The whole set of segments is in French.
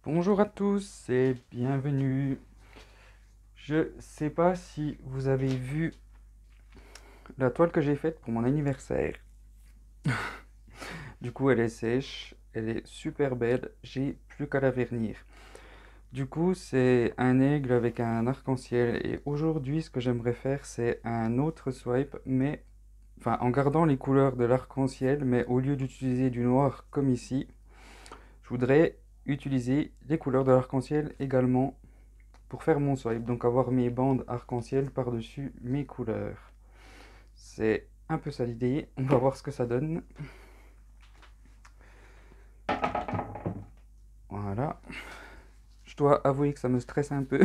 Bonjour à tous et bienvenue. Je sais pas si vous avez vu la toile que j'ai faite pour mon anniversaire. Du coup, elle est sèche, elle est super belle, j'ai plus qu'à la vernir. Du coup, c'est un aigle avec un arc-en-ciel et aujourd'hui, ce que j'aimerais faire, c'est un autre swipe, mais enfin en gardant les couleurs de l'arc-en-ciel, mais au lieu d'utiliser du noir comme ici, je voudrais utiliser les couleurs de l'arc-en-ciel également pour faire mon swipe, donc avoir mes bandes arc-en-ciel par-dessus mes couleurs. C'est un peu ça l'idée, on va voir ce que ça donne. Voilà, je dois avouer que ça me stresse un peu.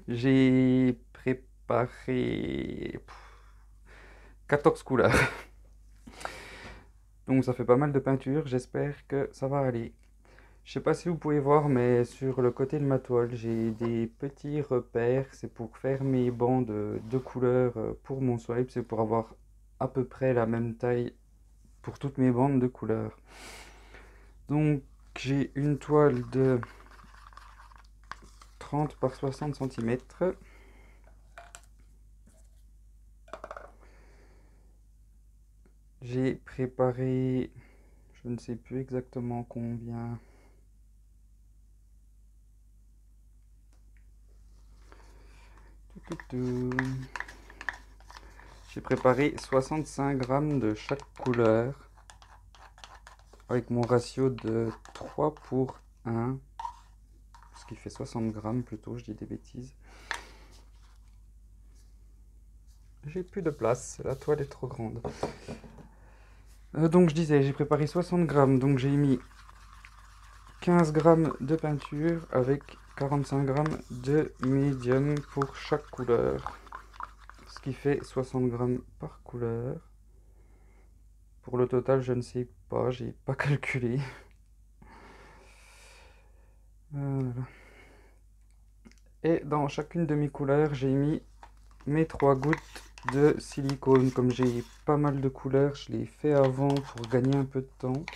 J'ai préparé 14 couleurs, donc ça fait pas mal de peinture, j'espère que ça va aller. Je sais pas si vous pouvez voir, mais sur le côté de ma toile, j'ai des petits repères. C'est pour faire mes bandes de couleurs pour mon swipe. C'est pour avoir à peu près la même taille pour toutes mes bandes de couleurs. Donc j'ai une toile de 30 par 60 cm. J'ai préparé, je ne sais plus exactement combien. J'ai préparé 65 grammes de chaque couleur avec mon ratio de 3 pour 1. Ce qui fait 60 grammes plutôt, je dis des bêtises. J'ai plus de place, la toile est trop grande. Donc je disais, j'ai préparé 60 grammes, donc j'ai mis 15 grammes de peinture avec 45 grammes de médium pour chaque couleur. Ce qui fait 60 grammes par couleur. Pour le total, je ne sais pas, j'ai pas calculé. Voilà. Et dans chacune de mes couleurs, j'ai mis mes 3 gouttes de silicone. Comme j'ai pas mal de couleurs, je l'ai fait avant pour gagner un peu de temps.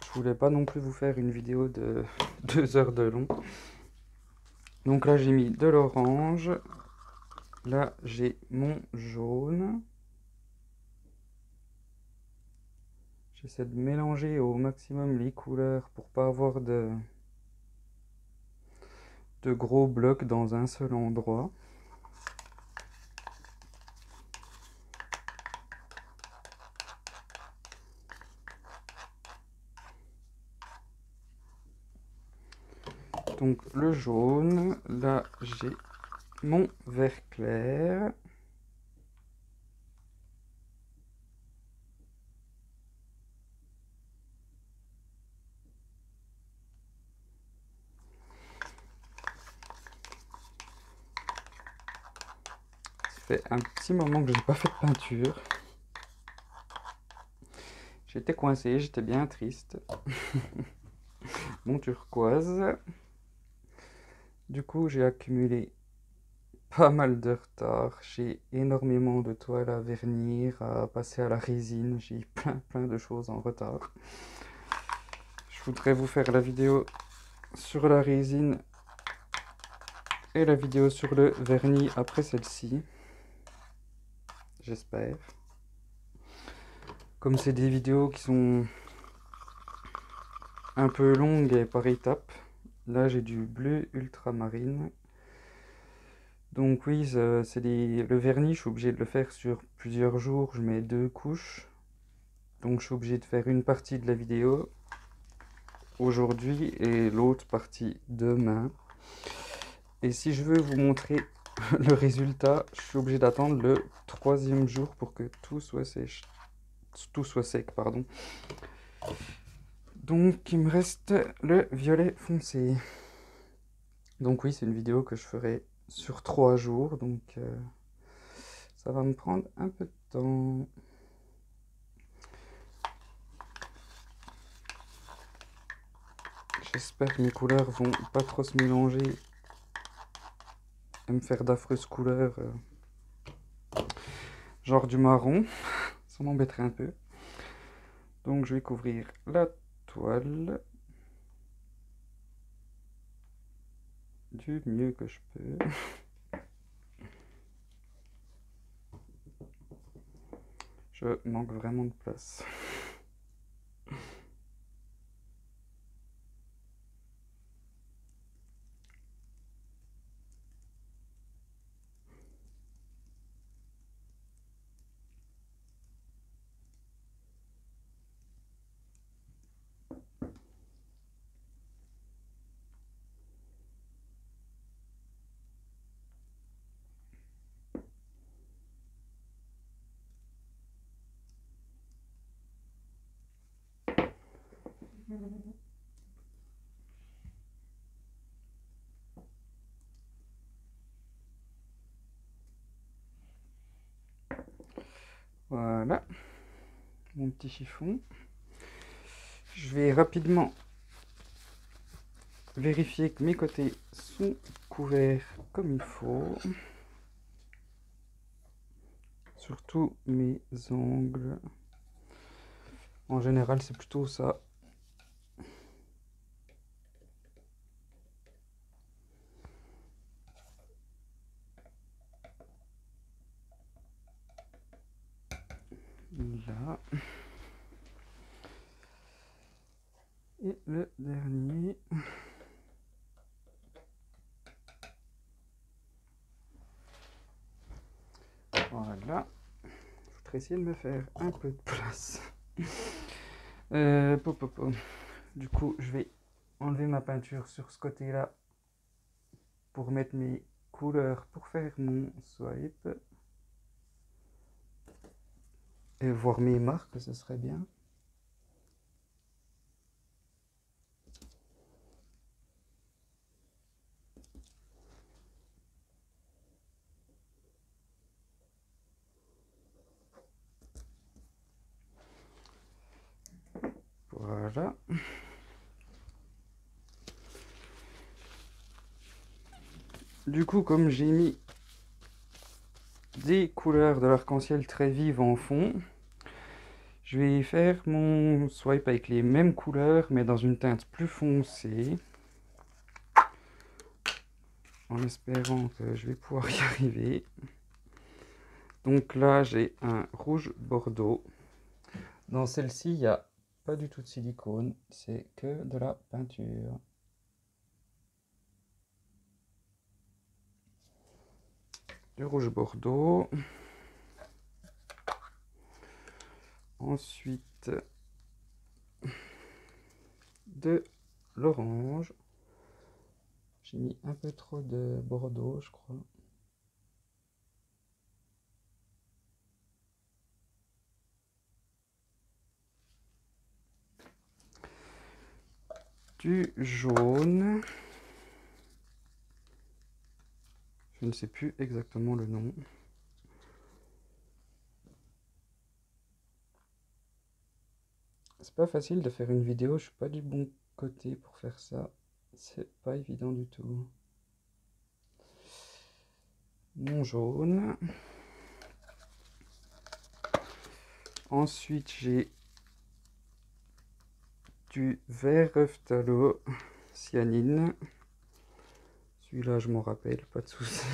Je voulais pas non plus vous faire une vidéo de 2 heures de long. Donc là j'ai mis de l'orange. Là j'ai mon jaune. J'essaie de mélanger au maximum les couleurs pour pas avoir de gros blocs dans un seul endroit. Donc le jaune, là j'ai mon vert clair. Ça fait un petit moment que je n'ai pas fait de peinture. J'étais coincé, j'étais bien triste. Mon turquoise. Du coup j'ai accumulé pas mal de retard. J'ai énormément de toiles à vernir, à passer à la résine. J'ai plein de choses en retard. Je voudrais vous faire la vidéo sur la résine et la vidéo sur le vernis après celle-ci. J'espère. Comme c'est des vidéos qui sont un peu longues et par étapes, là j'ai du bleu ultramarine. Donc oui, le vernis, je suis obligé de le faire sur plusieurs jours. Je mets 2 couches. Donc je suis obligé de faire une partie de la vidéo aujourd'hui et l'autre partie demain. Et si je veux vous montrer le résultat, je suis obligé d'attendre le 3e jour pour que tout soit sèche. Tout soit sec, pardon. Donc il me reste le violet foncé. Donc oui, c'est une vidéo que je ferai sur 3 jours. Donc ça va me prendre un peu de temps. J'espère que mes couleurs vont pas trop se mélanger et me faire d'affreuses couleurs, genre du marron. Ça m'embêterait un peu. Donc je vais couvrir la toile du mieux que je peux. Je manque vraiment de place. Voilà, mon petit chiffon. Je vais rapidement vérifier que mes côtés sont couverts comme il faut. Surtout mes ongles. En général, c'est plutôt ça. Là. Et le dernier. Voilà. Je voudrais essayer de me faire un peu de place. Du coup, je vais enlever ma peinture sur ce côté-là pour mettre mes couleurs pour faire mon swipe. Et voir mes marques, ce serait bien. Voilà. Du coup, comme j'ai mis des couleurs de l'arc-en-ciel très vives en fond, je vais faire mon swipe avec les mêmes couleurs, mais dans une teinte plus foncée. En espérant que je vais pouvoir y arriver. Donc là, j'ai un rouge bordeaux. Dans celle-ci, il n'y a pas du tout de silicone, c'est que de la peinture. Du rouge bordeaux. Ensuite, de l'orange. J'ai mis un peu trop de bordeaux, je crois. Du jaune. Je ne sais plus exactement le nom. C'est pas facile de faire une vidéo, je suis pas du bon côté pour faire ça. C'est pas évident du tout. Mon jaune. Ensuite, j'ai du vert phthalo cyanine. Celui-là, je m'en rappelle, pas de souci.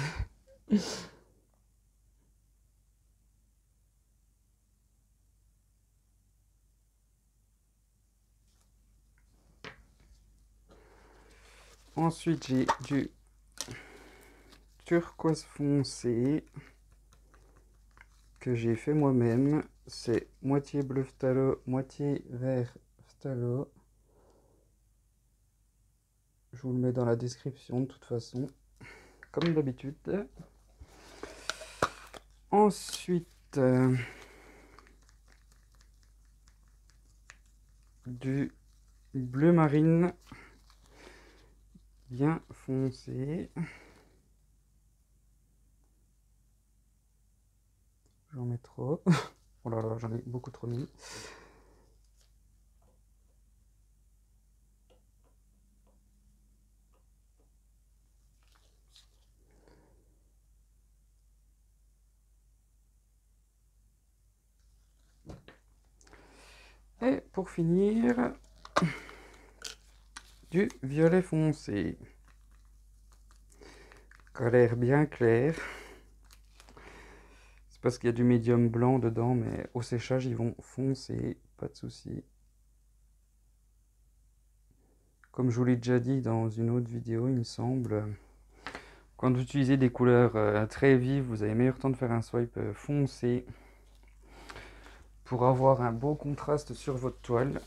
Ensuite, j'ai du turquoise foncé que j'ai fait moi-même. C'est moitié bleu phthalo, moitié vert phthalo. Je vous le mets dans la description de toute façon, comme d'habitude. Ensuite, du bleu marine bien foncé. J'en mets trop. Oh là là, j'en ai beaucoup trop mis. Et pour finir, du violet foncé, qui a l'air bien clair. C'est parce qu'il y a du médium blanc dedans, mais au séchage, ils vont foncer, pas de souci. Comme je vous l'ai déjà dit dans une autre vidéo, il me semble, quand vous utilisez des couleurs très vives, vous avez meilleur temps de faire un swipe foncé pour avoir un beau contraste sur votre toile.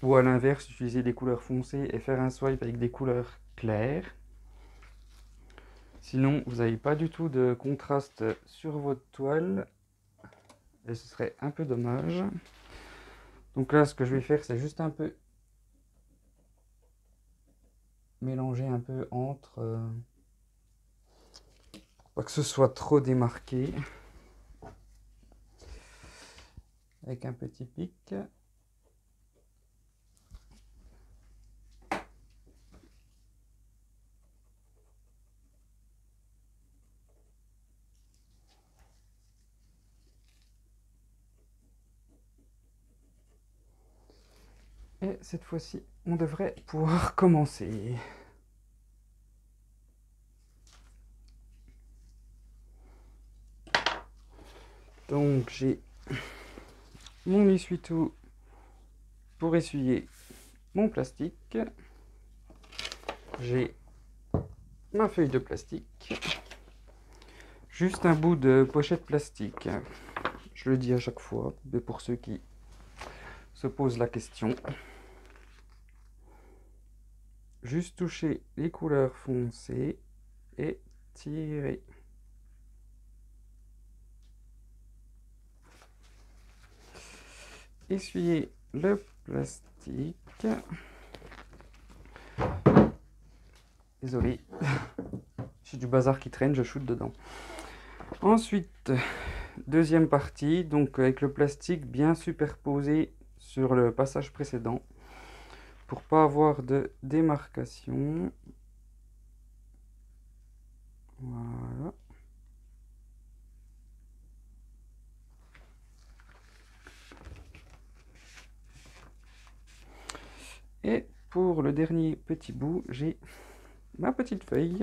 Ou à l'inverse, utiliser des couleurs foncées et faire un swipe avec des couleurs claires. Sinon, vous n'avez pas du tout de contraste sur votre toile. Et ce serait un peu dommage. Donc là, ce que je vais faire, c'est juste un peu mélanger un peu entre... pour pas que ce soit trop démarqué. Avec un petit pic. Et cette fois-ci, on devrait pouvoir commencer. Donc j'ai mon essuie-tout pour essuyer mon plastique. J'ai ma feuille de plastique. Juste un bout de pochette plastique. Je le dis à chaque fois, mais pour ceux qui se posent la question. Juste toucher les couleurs foncées et tirer. Essuyer le plastique. Désolé, j'ai du bazar qui traîne, je shoot dedans. Ensuite, deuxième partie, donc avec le plastique bien superposé sur le passage précédent pour pas avoir de démarcation. Voilà. Et pour le dernier petit bout, j'ai ma petite feuille.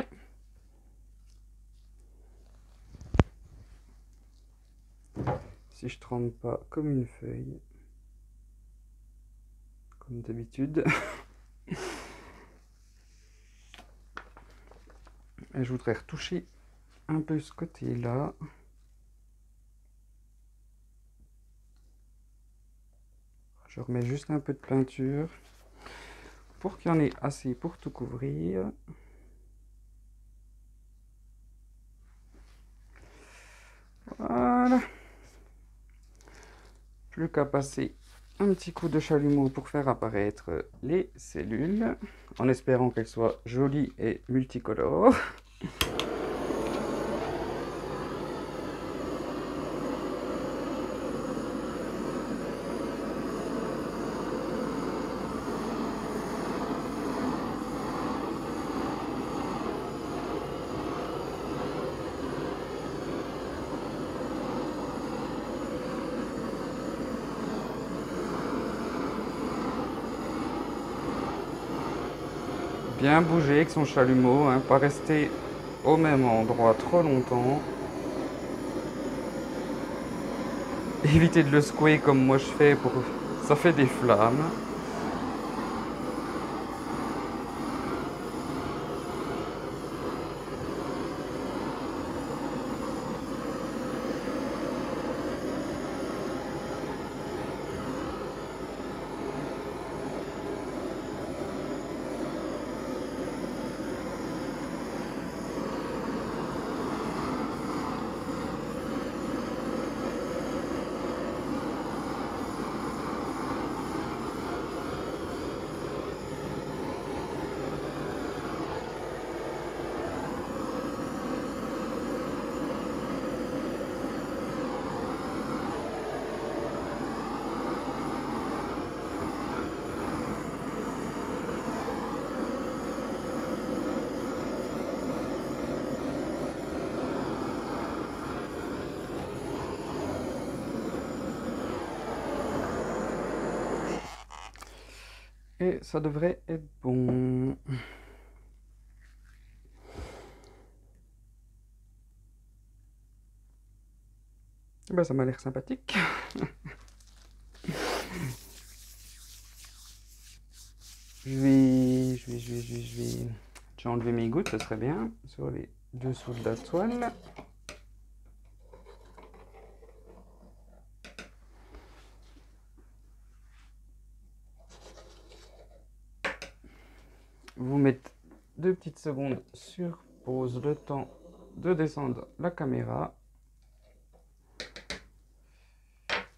Si je trempe pas comme une feuille, comme d'habitude. Et je voudrais retoucher un peu ce côté-là. Je remets juste un peu de peinture pour qu'il y en ait assez pour tout couvrir. Voilà. Plus qu'à passer un petit coup de chalumeau pour faire apparaître les cellules, en espérant qu'elles soient jolies et multicolores. Bien bouger avec son chalumeau, hein, pas rester au même endroit trop longtemps. Éviter de le secouer comme moi je fais, pour ça fait des flammes. Et ça devrait être bon. Ben, ça m'a l'air sympathique. Je vais... J'ai enlevé mes gouttes, ça serait bien, sur les dessous de la toile. Vous mettez 2 petites secondes sur pause, le temps de descendre la caméra.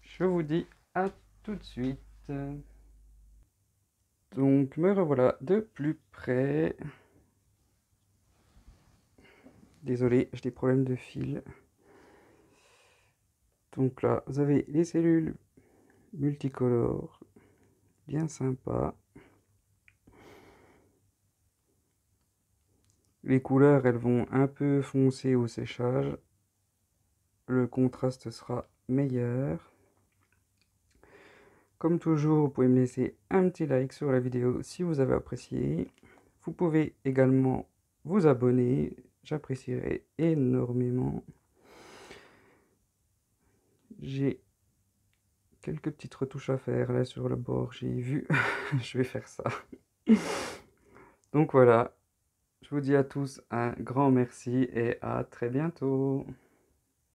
Je vous dis à tout de suite. Donc me revoilà de plus près. Désolé, j'ai des problèmes de fil. Donc là, vous avez les cellules multicolores, bien sympa. Les couleurs, elles vont un peu foncer au séchage. Le contraste sera meilleur. Comme toujours, vous pouvez me laisser un petit like sur la vidéo si vous avez apprécié. Vous pouvez également vous abonner, j'apprécierais énormément. J'ai quelques petites retouches à faire là sur le bord, j'ai vu, je vais faire ça. Donc voilà, je vous dis à tous un grand merci et à très bientôt.